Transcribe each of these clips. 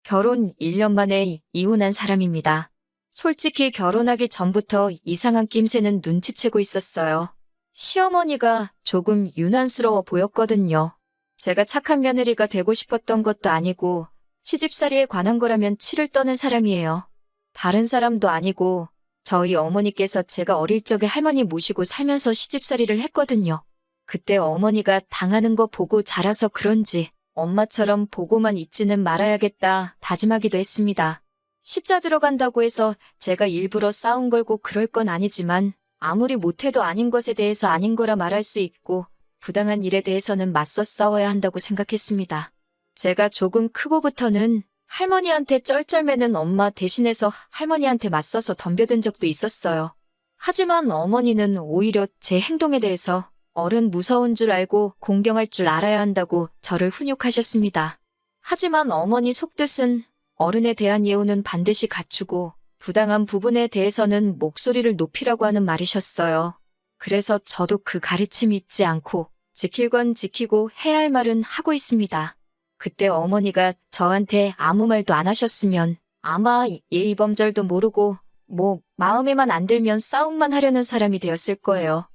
결혼 1년 만에 이혼한 사람입니다. 솔직히 결혼하기 전부터 이상한 낌새는 눈치채고 있었어요. 시어머니가 조금 유난스러워 보였거든요. 제가 착한 며느리가 되고 싶었던 것도 아니고 시집살이에 관한 거라면 치를 떠는 사람이에요. 다른 사람도 아니고 저희 어머니께서 제가 어릴 적에 할머니 모시고 살면서 시집살이를 했거든요. 그때 어머니가 당하는 거 보고 자라서 그런지 엄마처럼 보고만 있지는 말아야겠다 다짐하기도 했습니다. 시자 들어간다고 해서 제가 일부러 싸움 걸고 그럴 건 아니지만 아무리 못해도 아닌 것에 대해서 아닌 거라 말할 수 있고 부당한 일에 대해서는 맞서 싸워야 한다고 생각했습니다. 제가 조금 크고부터는 할머니한테 쩔쩔매는 엄마 대신해서 할머니한테 맞서서 덤벼든 적도 있었어요. 하지만 어머니는 오히려 제 행동에 대해서 어른 무서운 줄 알고 공경할 줄 알아야 한다고 저를 훈육하셨습니다. 하지만 어머니 속뜻은 어른에 대한 예우는 반드시 갖추고 부당한 부분에 대해서는 목소리를 높이라고 하는 말이셨어요. 그래서 저도 그 가르침 잊지 않고 지킬 건 지키고 해야 할 말은 하고 있습니다. 그때 어머니가 저한테 아무 말도 안 하셨으면 아마 예의범절도 모르고 마음에만 안 들면 싸움만 하려는 사람이 되었을 거예요.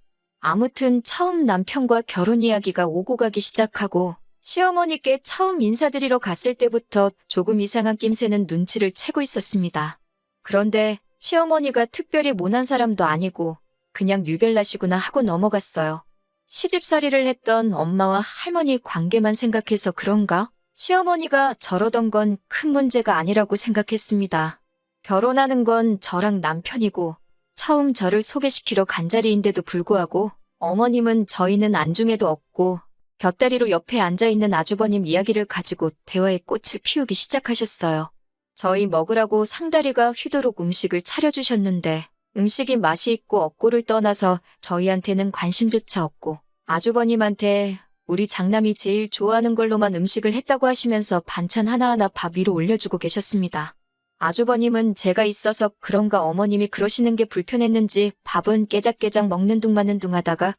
아무튼 처음 남편과 결혼 이야기가 오고 가기 시작하고 시어머니께 처음 인사드리러 갔을 때부터 조금 이상한 낌새는 눈치를 채고 있었습니다. 그런데 시어머니가 특별히 모난 사람도 아니고 그냥 유별나시구나 하고 넘어갔어요. 시집살이를 했던 엄마와 할머니 관계만 생각해서 그런가? 시어머니가 저러던 건 큰 문제가 아니라고 생각했습니다. 결혼하는 건 저랑 남편이고 처음 저를 소개시키러 간 자리인데도 불구하고 어머님은 저희는 안중에도 없고 곁다리로 옆에 앉아있는 아주버님 이야기를 가지고 대화의 꽃을 피우기 시작하셨어요. 저희 먹으라고 상다리가 휘도록 음식을 차려주셨는데 음식이 맛이 있고 없고를 떠나서 저희한테는 관심조차 없고 아주버님한테 우리 장남이 제일 좋아하는 걸로만 음식을 했다고 하시면서 반찬 하나하나 밥 위로 올려주고 계셨습니다. 아주버님은 제가 있어서 그런가 어머님이 그러시는 게 불편했는지 밥은 깨작깨작 먹는 둥 마는 둥 하다가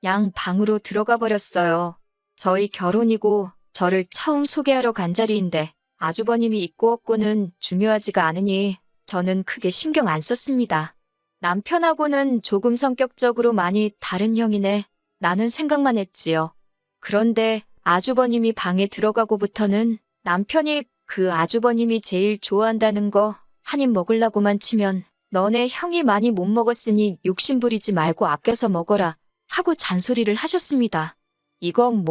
양 방으로 들어가 버렸어요. 저희 결혼이고 저를 처음 소개하러 간 자리인데 아주버님이 있고 없고는 중요하지가 않으니 저는 크게 신경 안 썼습니다. 남편하고는 조금 성격적으로 많이 다른 형이네 라는 생각만 했지요. 그런데 아주버님이 방에 들어가고부터는 남편이 그 아주버님이 제일 좋아한다는 거 한 입 먹으려고만 치면 너네 형이 많이 못 먹었으니 욕심 부리지 말고 아껴서 먹어라 하고 잔소리를 하셨습니다. 이건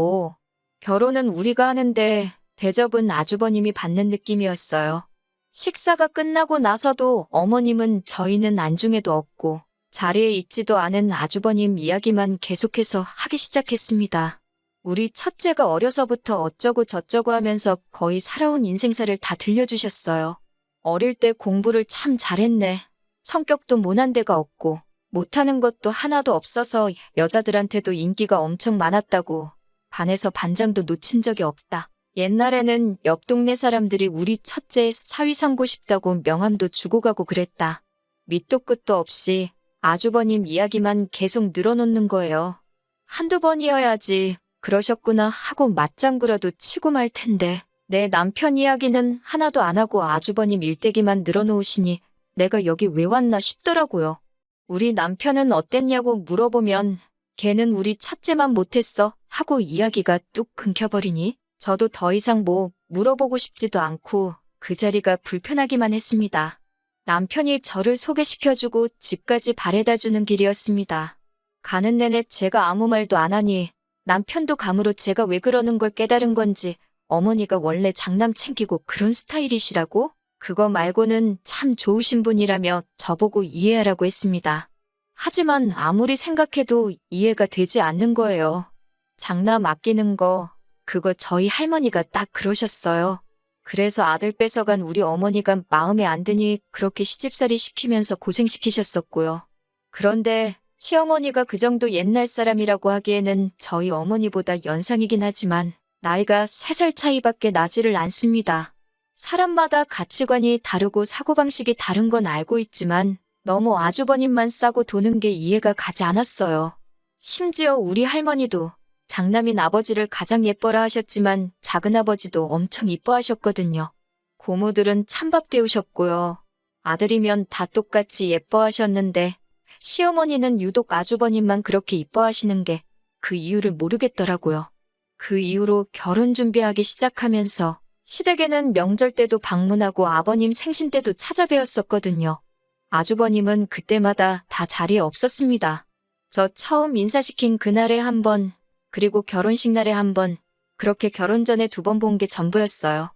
결혼은 우리가 하는데 대접은 아주버님이 받는 느낌이었어요. 식사가 끝나고 나서도 어머님은 저희는 안중에도 없고 자리에 있지도 않은 아주버님 이야기만 계속해서 하기 시작했습니다. 우리 첫째가 어려서부터 어쩌고 저쩌고 하면서 거의 살아온 인생사를 다 들려주셨어요. 어릴 때 공부를 참 잘했네. 성격도 모난 데가 없고 못하는 것도 하나도 없어서 여자들한테도 인기가 엄청 많았다고 반에서 반장도 놓친 적이 없다. 옛날에는 옆 동네 사람들이 우리 첫째 사위 삼고 싶다고 명함도 주고 가고 그랬다. 밑도 끝도 없이 아주버님 이야기만 계속 늘어놓는 거예요. 한두 번이어야지 그러셨구나 하고 맞장구라도 치고 말 텐데 내 남편 이야기는 하나도 안 하고 아주버님 일대기만 늘어놓으시니 내가 여기 왜 왔나 싶더라고요. 우리 남편은 어땠냐고 물어보면 걔는 우리 첫째만 못했어 하고 이야기가 뚝 끊겨버리니 저도 더 이상 물어보고 싶지도 않고 그 자리가 불편하기만 했습니다. 남편이 저를 소개시켜주고 집까지 바래다주는 길이었습니다. 가는 내내 제가 아무 말도 안 하니 남편도 감으로 제가 왜 그러는 걸 깨달은 건지 어머니가 원래 장남 챙기고 그런 스타일이시라고? 그거 말고는 참 좋으신 분이라며 저보고 이해하라고 했습니다. 하지만 아무리 생각해도 이해가 되지 않는 거예요. 장남 아끼는 거 그거 저희 할머니가 딱 그러셨어요. 그래서 아들 뺏어간 우리 어머니가 마음에 안 드니 그렇게 시집살이 시키면서 고생시키셨었고요. 그런데 시어머니가 그 정도 옛날 사람이라고 하기에는 저희 어머니보다 연상이긴 하지만 나이가 3살 차이밖에 나지를 않습니다. 사람마다 가치관이 다르고 사고방식이 다른 건 알고 있지만 너무 아주버님만 싸고 도는 게 이해가 가지 않았어요. 심지어 우리 할머니도 장남인 아버지를 가장 예뻐라 하셨지만 작은아버지도 엄청 이뻐하셨거든요. 고모들은 찬밥 데우셨고요. 아들이면 다 똑같이 예뻐하셨는데 시어머니는 유독 아주버님만 그렇게 이뻐하시는 게 그 이유를 모르겠더라고요. 그 이후로 결혼 준비하기 시작하면서 시댁에는 명절 때도 방문하고 아버님 생신 때도 찾아뵈었었거든요. 아주버님은 그때마다 다 자리에 없었습니다. 저 처음 인사시킨 그날에 한 번, 그리고 결혼식 날에 한 번, 그렇게 결혼 전에 2번 본 게 전부였어요.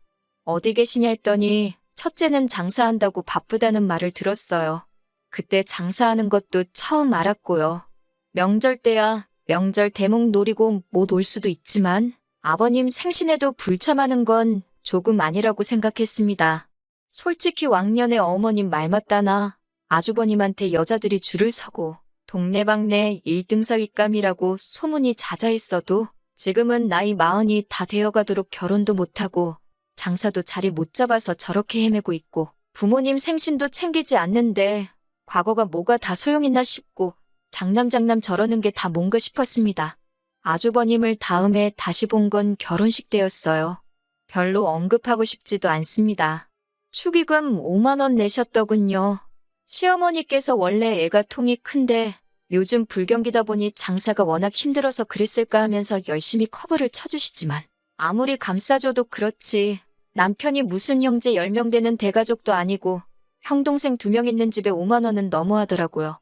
어디 계시냐 했더니 첫째는 장사한다고 바쁘다는 말을 들었어요. 그때 장사하는 것도 처음 알았고요. 명절 때야 명절 대목 노리고 못 올 수도 있지만 아버님 생신에도 불참하는 건 조금 아니라고 생각했습니다. 솔직히 왕년에 어머님 말 맞다나 아주버님한테 여자들이 줄을 서고 동네방네 1등사 윗감이라고 소문이 자자했어도 지금은 나이 40이 다 되어가도록 결혼도 못하고 장사도 자리 못 잡아서 저렇게 헤매고 있고 부모님 생신도 챙기지 않는데 과거가 뭐가 다 소용있나 싶고 장남 저러는 게 다 뭔가 싶었습니다. 아주버님을 다음에 다시 본 건 결혼식 때였어요. 별로 언급하고 싶지도 않습니다. 축의금 5만 원 내셨더군요. 시어머니께서 원래 애가 통이 큰데 요즘 불경기다 보니 장사가 워낙 힘들어서 그랬을까 하면서 열심히 커버를 쳐주시지만 아무리 감싸줘도 그렇지 남편이 무슨 형제 10명 되는 대가족도 아니고 형 동생 2명 있는 집에 5만 원은 너무하더라고요.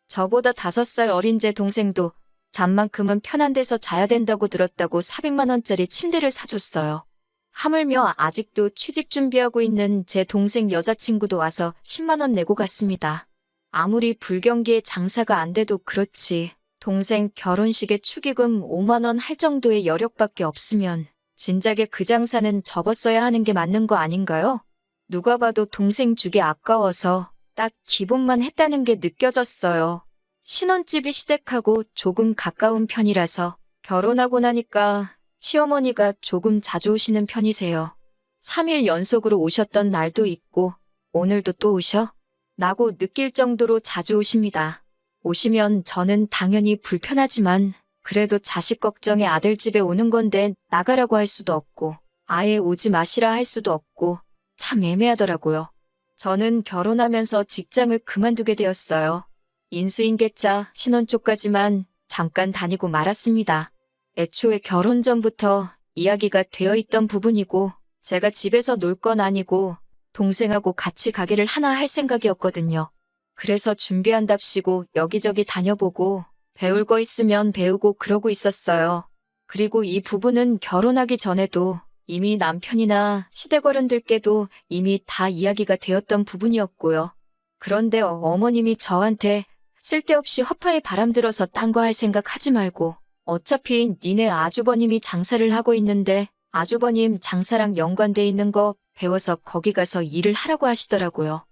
저보다 5살 어린 제 동생도 잠만큼은 편한 데서 자야 된다고 들었다고 400만 원짜리 침대를 사줬어요. 하물며 아직도 취직 준비하고 있는 제 동생 여자친구도 와서 10만 원 내고 갔습니다. 아무리 불경기에 장사가 안 돼도 그렇지 동생 결혼식에 축의금 5만 원 할 정도의 여력밖에 없으면 진작에 그 장사는 접었어야 하는 게 맞는 거 아닌가요? 누가 봐도 동생 주기 아까워서 딱 기본만 했다는 게 느껴졌어요. 신혼집이 시댁하고 조금 가까운 편이라서 결혼하고 나니까 시어머니가 조금 자주 오시는 편이세요. 3일 연속으로 오셨던 날도 있고 오늘도 또 오셔? 라고 느낄 정도로 자주 오십니다. 오시면 저는 당연히 불편하지만 그래도 자식 걱정에 아들 집에 오는 건데 나가라고 할 수도 없고 아예 오지 마시라 할 수도 없고 참 애매하더라고요. 저는 결혼하면서 직장을 그만두게 되었어요. 인수인계차 신혼 초까지만 잠깐 다니고 말았습니다. 애초에 결혼 전부터 이야기가 되어 있던 부분이고 제가 집에서 놀 건 아니고 동생하고 같이 가게를 하나 할 생각이었거든요. 그래서 준비한답시고 여기저기 다녀보고 배울 거 있으면 배우고 그러고 있었어요. 그리고 이 부부는 결혼하기 전에도 이미 남편이나 시댁 어른들께도 이미 다 이야기가 되었던 부분이었고요. 그런데 어머님이 저한테 쓸데없이 허파에 바람 들어서 딴 거 할 생각 하지 말고 어차피 니네 아주버님이 장사를 하고 있는데 아주버님 장사랑 연관돼 있는 거 배워서 거기 가서 일을 하라고 하시더라고요.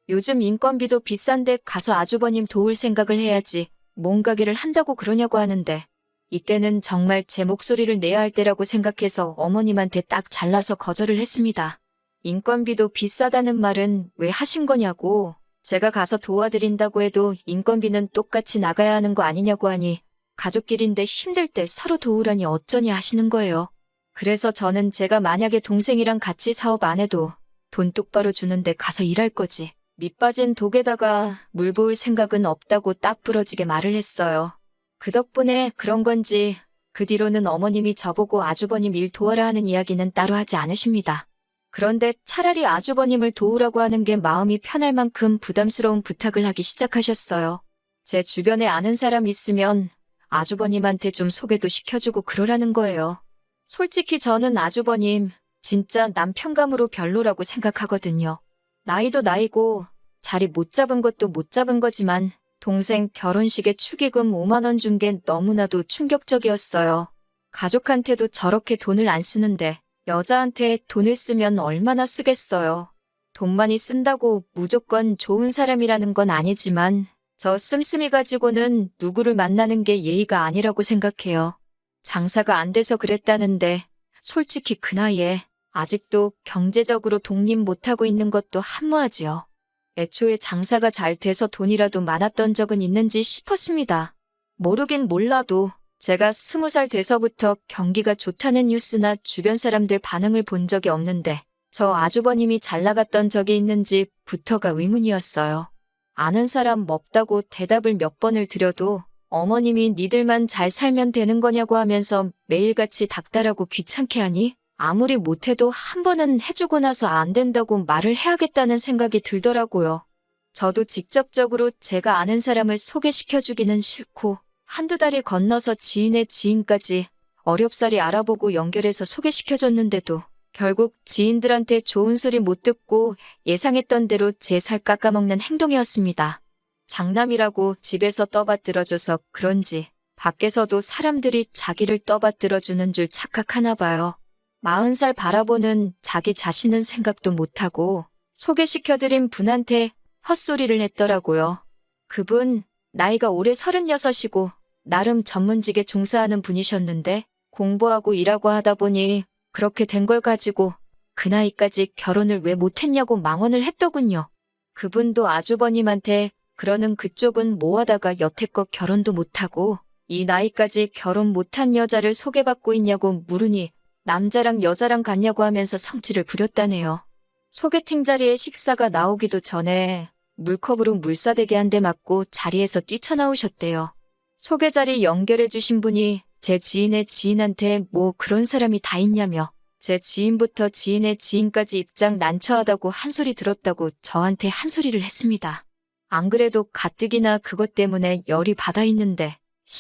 요즘 인건비도 비싼데 가서 아주버님 도울 생각을 해야지 뭔 가게를 한다고 그러냐고 하는데 이때는 정말 제 목소리를 내야 할 때라고 생각해서 어머님한테 딱 잘라서 거절을 했습니다. 인건비도 비싸다는 말은 왜 하신 거냐고 제가 가서 도와드린다고 해도 인건비는 똑같이 나가야 하는 거 아니냐고 하니 가족끼리인데 힘들 때 서로 도우라니 어쩌니 하시는 거예요. 그래서 저는 제가 만약에 동생이랑 같이 사업 안 해도 돈 똑바로 주는데 가서 일할 거지. 밑 빠진 독에다가 물 부을 생각은 없다고 딱 부러지게 말을 했어요. 그 덕분에 그런 건지 그 뒤로는 어머님이 저보고 아주버님 일 도와라 하는 이야기는 따로 하지 않으십니다. 그런데 차라리 아주버님을 도우라고 하는 게 마음이 편할 만큼 부담스러운 부탁을 하기 시작하셨어요. 제 주변에 아는 사람 있으면 아주버님한테 좀 소개도 시켜주고 그러라는 거예요. 솔직히 저는 아주버님 진짜 남편감으로 별로라고 생각하거든요. 나이도 나이고 자리 못 잡은 것도 못 잡은 거지만 동생 결혼식에 축의금 5만 원 준 게 너무나도 충격적이었어요. 가족한테도 저렇게 돈을 안 쓰는데 여자한테 돈을 쓰면 얼마나 쓰겠어요. 돈 많이 쓴다고 무조건 좋은 사람이라는 건 아니지만 저 씀씀이 가지고는 누구를 만나는 게 예의가 아니라고 생각해요. 장사가 안 돼서 그랬다는데 솔직히 그 나이에 아직도 경제적으로 독립 못하고 있는 것도 한무하지요. 애초에 장사가 잘 돼서 돈이라도 많았던 적은 있는지 싶었습니다. 모르긴 몰라도 제가 20살 돼서부터 경기가 좋다는 뉴스나 주변 사람들 반응을 본 적이 없는데 저 아주버님이 잘 나갔던 적이 있는지부터가 의문이었어요. 아는 사람 없다고 대답을 몇 번을 드려도 어머님이 니들만 잘 살면 되는 거냐고 하면서 매일같이 닥달하고 귀찮게 하니 아무리 못해도 한 번은 해주고 나서 안 된다고 말을 해야겠다는 생각이 들더라고요. 저도 직접적으로 제가 아는 사람을 소개시켜주기는 싫고 한두 달이 건너서 지인의 지인까지 어렵사리 알아보고 연결해서 소개시켜줬는데도 결국 지인들한테 좋은 소리 못 듣고 예상했던 대로 제 살 깎아먹는 행동이었습니다. 장남이라고 집에서 떠받들어줘서 그런지 밖에서도 사람들이 자기를 떠받들어주는 줄 착각하나 봐요. 40살 바라보는 자기 자신은 생각도 못하고 소개시켜드린 분한테 헛소리를 했더라고요. 그분 나이가 올해 36이고 나름 전문직에 종사하는 분이셨는데 공부하고 일하고 하다 보니 그렇게 된 걸 가지고 그 나이까지 결혼을 왜 못했냐고 망언을 했더군요. 그분도 아주버님한테 그러는 그쪽은 뭐하다가 여태껏 결혼도 못하고 이 나이까지 결혼 못한 여자를 소개받고 있냐고 물으니 남자랑 여자랑 같냐고 하면서 성질을 부렸다네요. 소개팅 자리에 식사가 나오기도 전에 물컵으로 물사대기 한 대 맞고 자리에서 뛰쳐나오셨대요. 소개 자리 연결해 주신 분이 제 지인의 지인한테 뭐 그런 사람이 다 있냐며 제 지인부터 지인의 지인까지 입장 난처하다고 한 소리 들었다고 저한테 한 소리를 했습니다. 안 그래도 가뜩이나 그것 때문에 열이 받아 있는데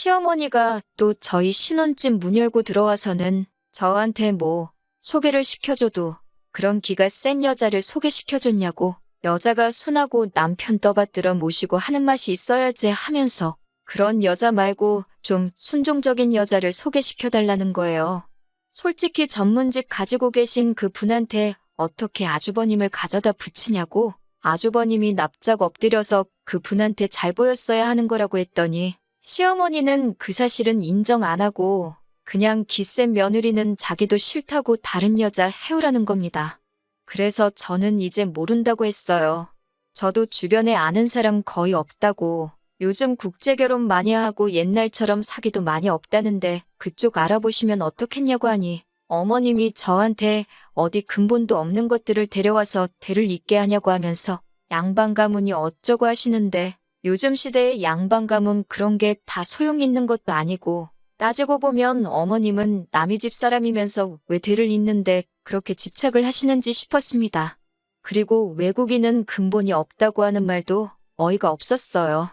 시어머니가 또 저희 신혼집 문 열고 들어와서는 저한테 뭐 소개를 시켜줘도 그런 기가 센 여자를 소개시켜줬냐고 여자가 순하고 남편 떠받들어 모시고 하는 맛이 있어야지 하면서 그런 여자 말고 좀 순종적인 여자를 소개시켜달라는 거예요. 솔직히 전문직 가지고 계신 그 분한테 어떻게 아주버님을 가져다 붙이냐고 아주버님이 납작 엎드려서 그 분한테 잘 보였어야 하는 거라고 했더니 시어머니는 그 사실은 인정 안 하고 그냥 기센 며느리는 자기도 싫다고 다른 여자 해오라는 겁니다. 그래서 저는 이제 모른다고 했어요. 저도 주변에 아는 사람 거의 없다고 요즘 국제결혼 많이 하고 옛날처럼 사귀도 많이 없다는데 그쪽 알아보시면 어떻겠냐고 하니 어머님이 저한테 어디 근본도 없는 것들을 데려와서 대를 잇게 하냐고 하면서 양반 가문이 어쩌고 하시는데 요즘 시대의 양반 가문 그런 게 다 소용 있는 것도 아니고 따지고 보면 어머님은 남의 집 사람이면서 왜 대를 잇는데 그렇게 집착을 하시는지 싶었습니다. 그리고 외국인은 근본이 없다고 하는 말도 어이가 없었어요.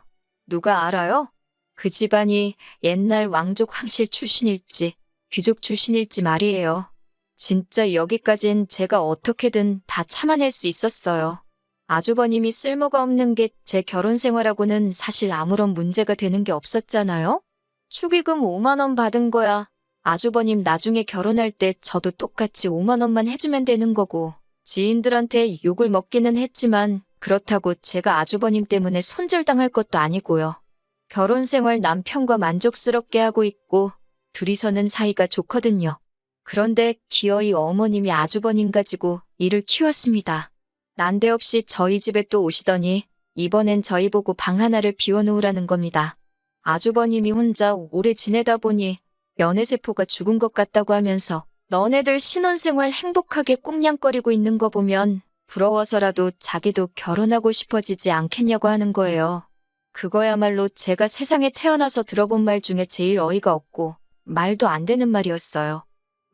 누가 알아요? 그 집안이 옛날 왕족 황실 출신일지 귀족 출신일지 말이에요. 진짜 여기까진 제가 어떻게든 다 참아낼 수 있었어요. 아주버님이 쓸모가 없는 게 제 결혼 생활하고는 사실 아무런 문제가 되는 게 없었잖아요? 축의금 5만 원 받은 거야. 아주버님 나중에 결혼할 때 저도 똑같이 5만 원만 해주면 되는 거고 지인들한테 욕을 먹기는 했지만 그렇다고 제가 아주버님 때문에 손절당할 것도 아니고요. 결혼 생활 남편과 만족스럽게 하고 있고 둘이서는 사이가 좋거든요. 그런데 기어이 어머님이 아주버님 가지고 일을 키웠습니다. 난데없이 저희 집에 또 오시더니 이번엔 저희 보고 방 하나를 비워놓으라는 겁니다. 아주버님이 혼자 오래 지내다 보니 연애세포가 죽은 것 같다고 하면서 너네들 신혼생활 행복하게 꽁냥거리고 있는 거 보면 부러워서라도 자기도 결혼하고 싶어지지 않겠냐고 하는 거예요. 그거야말로 제가 세상에 태어나서 들어본 말 중에 제일 어이가 없고 말도 안 되는 말이었어요.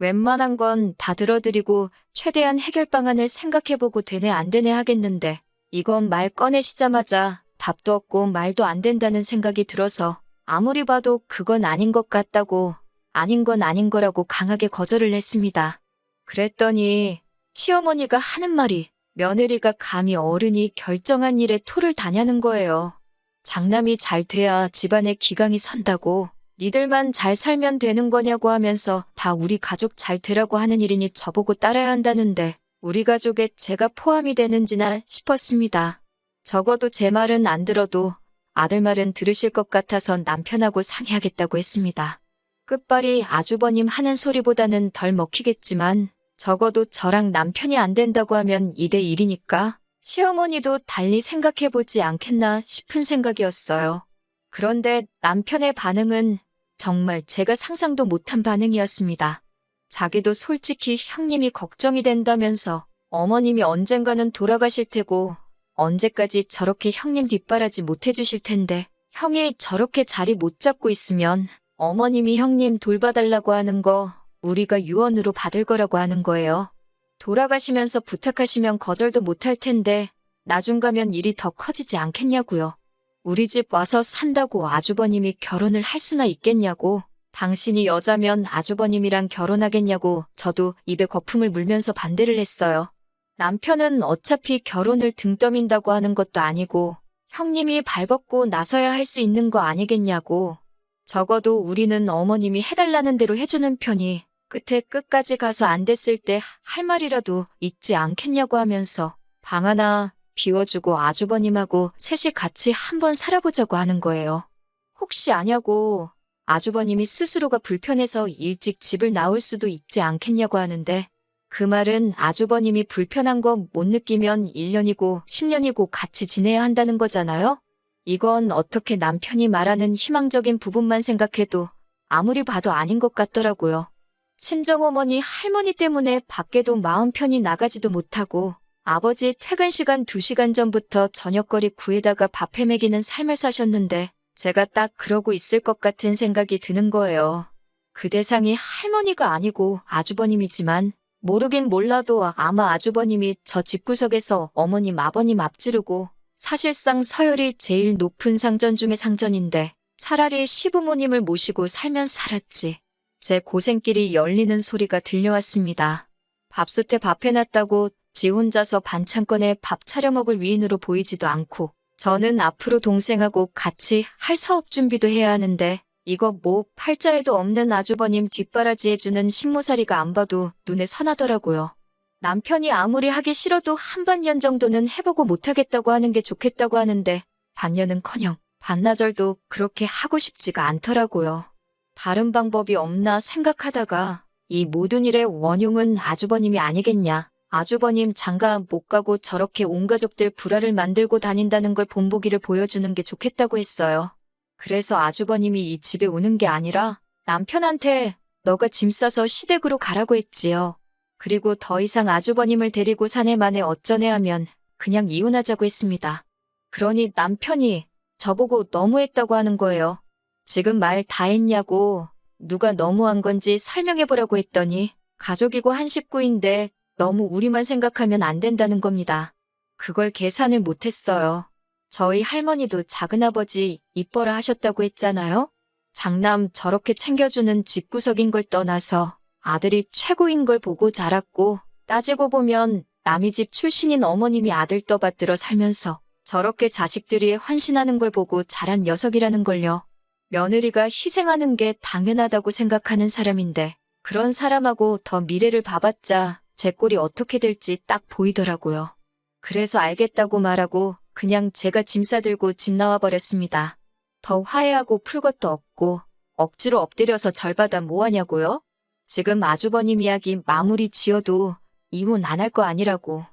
웬만한 건 다 들어드리고 최대한 해결 방안을 생각해보고 되네 안 되네 하겠는데 이건 말 꺼내시자마자 답도 없고 말도 안 된다는 생각이 들어서 아무리 봐도 그건 아닌 것 같다고 아닌 건 아닌 거라고 강하게 거절을 했습니다. 그랬더니 시어머니가 하는 말이 며느리가 감히 어른이 결정한 일에 토를 다냐는 거예요. 장남이 잘 돼야 집안에 기강이 선다고 니들만 잘 살면 되는 거냐고 하면서 다 우리 가족 잘 되라고 하는 일이니 저보고 따라야 한다는데 우리 가족에 제가 포함이 되는지나 싶었습니다. 적어도 제 말은 안 들어도 아들 말은 들으실 것 같아서 남편하고 상의하겠다고 했습니다. 끝발이 아주버님 하는 소리보다는 덜 먹히겠지만 적어도 저랑 남편이 안 된다고 하면 2대 1이니까 시어머니도 달리 생각해보지 않겠나 싶은 생각이었어요. 그런데 남편의 반응은 정말 제가 상상도 못한 반응이었습니다. 자기도 솔직히 형님이 걱정이 된다면서 어머님이 언젠가는 돌아가실 테고 언제까지 저렇게 형님 뒷바라지 못 해주실 텐데 형이 저렇게 자리 못 잡고 있으면 어머님이 형님 돌봐달라고 하는 거 우리가 유언으로 받을 거라고 하는 거예요. 돌아가시면서 부탁하시면 거절도 못할 텐데 나중 가면 일이 더 커지지 않겠냐고요. 우리 집 와서 산다고 아주버님이 결혼을 할 수나 있겠냐고. 당신이 여자면 아주버님이랑 결혼하겠냐고 저도 입에 거품을 물면서 반대를 했어요. 남편은 어차피 결혼을 등 떠민다고 하는 것도 아니고 형님이 발벗고 나서야 할 수 있는 거 아니겠냐고. 적어도 우리는 어머님이 해달라는 대로 해주는 편이 끝에 끝까지 가서 안 됐을 때 할 말이라도 있지 않겠냐고 하면서 방 하나 비워주고 아주버님하고 셋이 같이 한번 살아보자고 하는 거예요. 혹시 아냐고 아주버님이 스스로가 불편해서 일찍 집을 나올 수도 있지 않겠냐고 하는데 그 말은 아주버님이 불편한 거 못 느끼면 1년이고 10년이고 같이 지내야 한다는 거잖아요? 이건 어떻게 남편이 말하는 희망적인 부분만 생각해도 아무리 봐도 아닌 것 같더라고요. 친정어머니 할머니 때문에 밖에도 마음 편히 나가지도 못하고 아버지 퇴근 시간 2시간 전부터 저녁거리 구해다가 밥해 먹이는 삶을 사셨는데 제가 딱 그러고 있을 것 같은 생각이 드는 거예요. 그 대상이 할머니가 아니고 아주버님이지만 모르긴 몰라도 아마 아주버님이 저 집구석에서 어머님 아버님 앞지르고 사실상 서열이 제일 높은 상전 중의 상전인데 차라리 시부모님을 모시고 살면 살았지. 제 고생길이 열리는 소리가 들려왔습니다. 밥솥에 밥 해놨다고 지 혼자서 반찬 꺼내 밥 차려 먹을 위인으로 보이지도 않고 저는 앞으로 동생하고 같이 할 사업 준비도 해야 하는데 이거 뭐 팔자에도 없는 아주버님 뒷바라지 해주는 식모살이가 안 봐도 눈에 선하더라고요. 남편이 아무리 하기 싫어도 한 반년 정도는 해보고 못하겠다고 하는 게 좋겠다고 하는데 반년은커녕 반나절도 그렇게 하고 싶지가 않더라고요. 다른 방법이 없나 생각하다가 이 모든 일의 원흉은 아주버님이 아니겠냐. 아주버님 장가 못 가고 저렇게 온 가족들 불화를 만들고 다닌다는 걸 본보기를 보여주는 게 좋겠다고 했어요. 그래서 아주버님이 이 집에 오는 게 아니라 남편한테 너가 짐 싸서 시댁으로 가라고 했지요. 그리고 더 이상 아주버님을 데리고 사내 만에 어쩌네 하면 그냥 이혼하자고 했습니다. 그러니 남편이 저보고 너무했다고 하는 거예요. 지금 말 다 했냐고 누가 너무한 건지 설명해보라고 했더니 가족이고 한 식구인데 너무 우리만 생각하면 안 된다는 겁니다. 그걸 계산을 못했어요. 저희 할머니도 작은아버지 이뻐라 하셨다고 했잖아요. 장남 저렇게 챙겨주는 집구석인 걸 떠나서 아들이 최고인 걸 보고 자랐고 따지고 보면 남의 집 출신인 어머님이 아들 떠받들어 살면서 저렇게 자식들이 헌신하는 걸 보고 자란 녀석이라는 걸요. 며느리가 희생하는 게 당연하다고 생각하는 사람인데 그런 사람하고 더 미래를 봐봤자 제 꼴이 어떻게 될지 딱 보이더라고요. 그래서 알겠다고 말하고 그냥 제가 짐 싸들고 집 나와버렸습니다. 더 화해하고 풀 것도 없고 억지로 엎드려서 절받아 뭐하냐고요? 지금 아주버님 이야기 마무리 지어도 이혼 안 할 거 아니라고.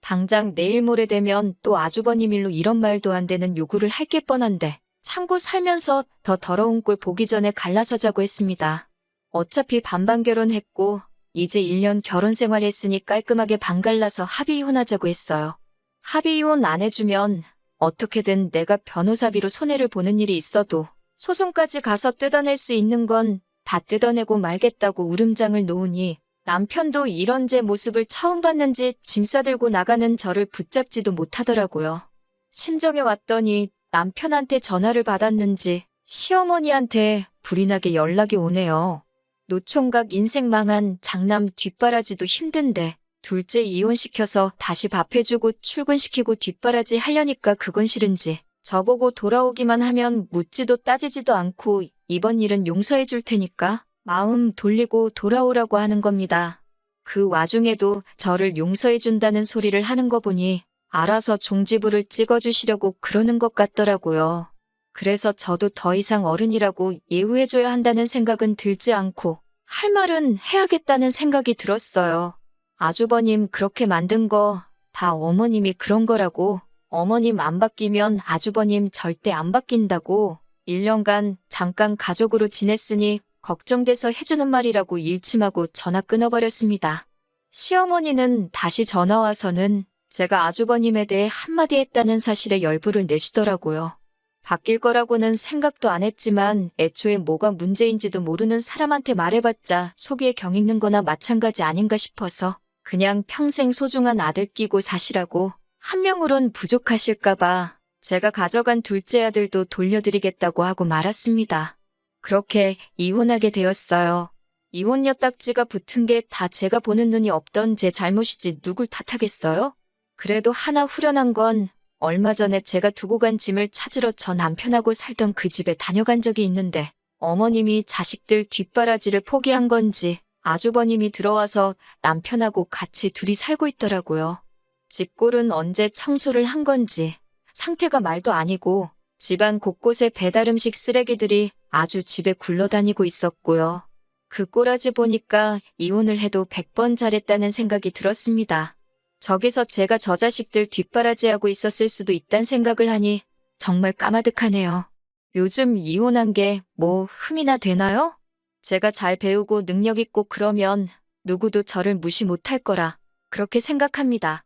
당장 내일 모레 되면 또 아주버님 일로 이런 말도 안 되는 요구를 할 게 뻔한데 참고 살면서 더 더러운 꼴 보기 전에 갈라서자고 했습니다. 어차피 반반 결혼했고 이제 1년 결혼 생활했으니 깔끔하게 반 갈라서 합의 이혼하자고 했어요. 합의 이혼 안 해주면 어떻게든 내가 변호사비로 손해를 보는 일이 있어도 소송까지 가서 뜯어낼 수 있는 건 다 뜯어내고 말겠다고 울음장을 놓으니 남편도 이런 제 모습을 처음 봤는지 짐 싸들고 나가는 저를 붙잡지도 못하더라고요. 친정에 왔더니 남편한테 전화를 받았는지 시어머니한테 불이 나게 연락이 오네요. 노총각 인생 망한 장남 뒷바라지도 힘든데 둘째 이혼시켜서 다시 밥 해주고 출근시키고 뒷바라지 하려니까 그건 싫은지 저보고 돌아오기만 하면 묻지도 따지지도 않고 이번 일은 용서해 줄 테니까 마음 돌리고 돌아오라고 하는 겁니다. 그 와중에도 저를 용서해 준다는 소리를 하는 거 보니 알아서 종지부를 찍어주시려고 그러는 것 같더라고요. 그래서 저도 더 이상 어른이라고 예우해줘야 한다는 생각은 들지 않고 할 말은 해야겠다는 생각이 들었어요. 아주버님 그렇게 만든 거 다 어머님이 그런 거라고. 어머님 안 바뀌면 아주버님 절대 안 바뀐다고. 1년간 잠깐 가족으로 지냈으니 걱정돼서 해주는 말이라고 일침하고 전화 끊어버렸습니다. 시어머니는 다시 전화와서는 제가 아주버님에 대해 한마디 했다는 사실에 열불을 내시더라고요. 바뀔 거라고는 생각도 안 했지만 애초에 뭐가 문제인지도 모르는 사람한테 말해봤자 속이에 경 읽는 거나 마찬가지 아닌가 싶어서 그냥 평생 소중한 아들 끼고 사시라고 한 명으론 부족하실까봐 제가 가져간 둘째 아들도 돌려드리겠다고 하고 말았습니다. 그렇게 이혼하게 되었어요. 이혼녀 딱지가 붙은 게 다 제가 보는 눈이 없던 제 잘못이지 누굴 탓하겠어요? 그래도 하나 후련한 건 얼마 전에 제가 두고 간 짐을 찾으러 저 남편하고 살던 그 집에 다녀간 적이 있는데 어머님이 자식들 뒷바라지를 포기한 건지 아주버님이 들어와서 남편하고 같이 둘이 살고 있더라고요. 집골은 언제 청소를 한 건지 상태가 말도 아니고 집안 곳곳에 배달음식 쓰레기들이 아주 집에 굴러다니고 있었고요. 그 꼬라지 보니까 이혼을 해도 100번 잘했다는 생각이 들었습니다. 저기서 제가 저 자식들 뒷바라지하고 있었을 수도 있단 생각을 하니 정말 까마득하네요. 요즘 이혼한 게 뭐 흠이나 되나요? 제가 잘 배우고 능력 있고 그러면 누구도 저를 무시 못할 거라 그렇게 생각합니다.